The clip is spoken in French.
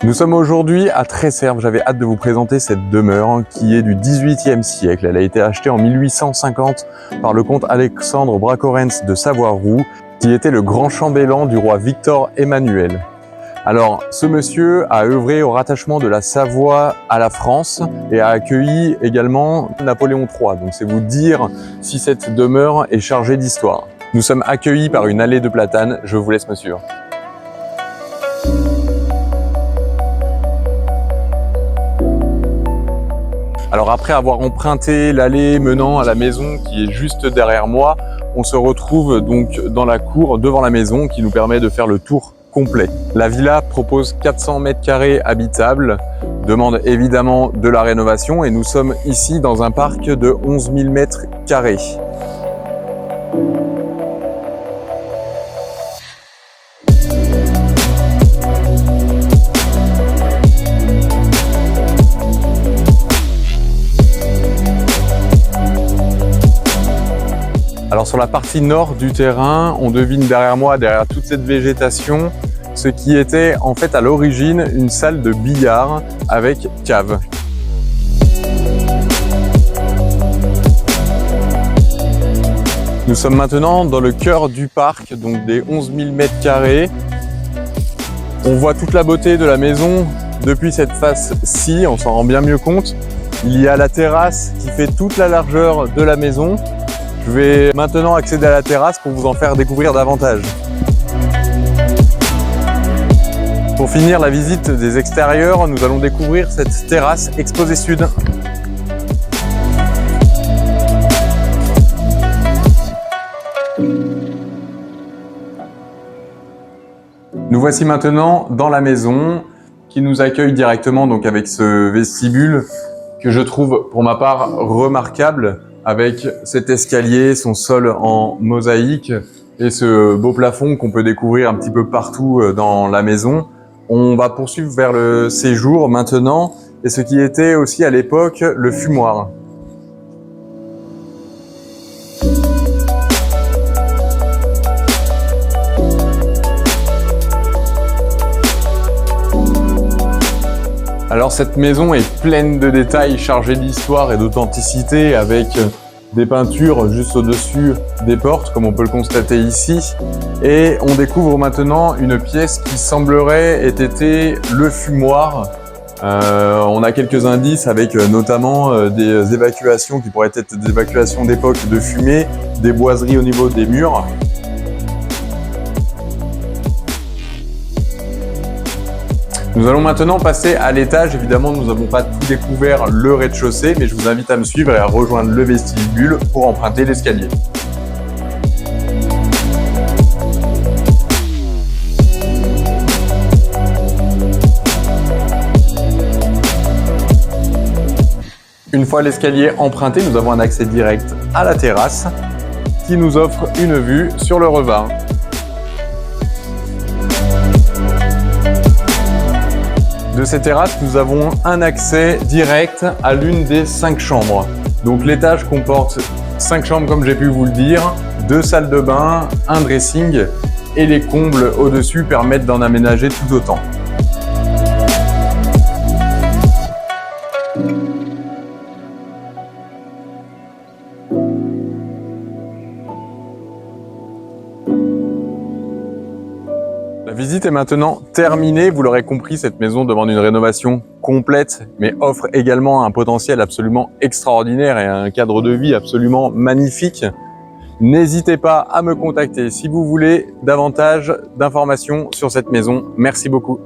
Nous sommes aujourd'hui à Tresserve. J'avais hâte de vous présenter cette demeure qui est du XVIIIe siècle. Elle a été achetée en 1850 par le comte Alexandre Bracorens de Savoie-Roux, qui était le grand chambellan du roi Victor Emmanuel. Alors, ce monsieur a œuvré au rattachement de la Savoie à la France et a accueilli également Napoléon III. Donc c'est vous dire si cette demeure est chargée d'histoire. Nous sommes accueillis par une allée de platanes. Je vous laisse me suivre. Alors après avoir emprunté l'allée menant à la maison qui est juste derrière moi, on se retrouve donc dans la cour devant la maison qui nous permet de faire le tour complet. La villa propose 400 mètres carrés habitables, demande évidemment de la rénovation et nous sommes ici dans un parc de 11 000 mètres carrés. Alors sur la partie nord du terrain, on devine derrière moi, derrière toute cette végétation, ce qui était en fait à l'origine une salle de billard avec cave. Nous sommes maintenant dans le cœur du parc, donc des 11 000 mètres carrés. On voit toute la beauté de la maison depuis cette face-ci, on s'en rend bien mieux compte. Il y a la terrasse qui fait toute la largeur de la maison. Je vais maintenant accéder à la terrasse pour vous en faire découvrir davantage. Pour finir la visite des extérieurs, nous allons découvrir cette terrasse exposée sud. Nous voici maintenant dans la maison qui nous accueille directement donc avec ce vestibule que je trouve pour ma part remarquable, avec cet escalier, son sol en mosaïque et ce beau plafond qu'on peut découvrir un petit peu partout dans la maison. On va poursuivre vers le séjour maintenant et ce qui était aussi à l'époque le fumoir. Alors cette maison est pleine de détails, chargée d'histoire et d'authenticité, avec des peintures juste au-dessus des portes, comme on peut le constater ici. Et on découvre maintenant une pièce qui semblerait ait été le fumoir. On a quelques indices avec notamment des évacuations qui pourraient être des évacuations d'époque de fumée, des boiseries au niveau des murs. Nous allons maintenant passer à l'étage. Évidemment, nous n'avons pas tout découvert le rez-de-chaussée, mais je vous invite à me suivre et à rejoindre le vestibule pour emprunter l'escalier. Une fois l'escalier emprunté, nous avons un accès direct à la terrasse qui nous offre une vue sur le Revin. De cette terrasse, nous avons un accès direct à l'une des 5 chambres. Donc l'étage comporte 5 chambres comme j'ai pu vous le dire, 2 salles de bain, un dressing et les combles au-dessus permettent d'en aménager tout autant. La visite est maintenant terminée. Vous l'aurez compris, cette maison demande une rénovation complète, mais offre également un potentiel absolument extraordinaire et un cadre de vie absolument magnifique. N'hésitez pas à me contacter si vous voulez davantage d'informations sur cette maison. Merci beaucoup.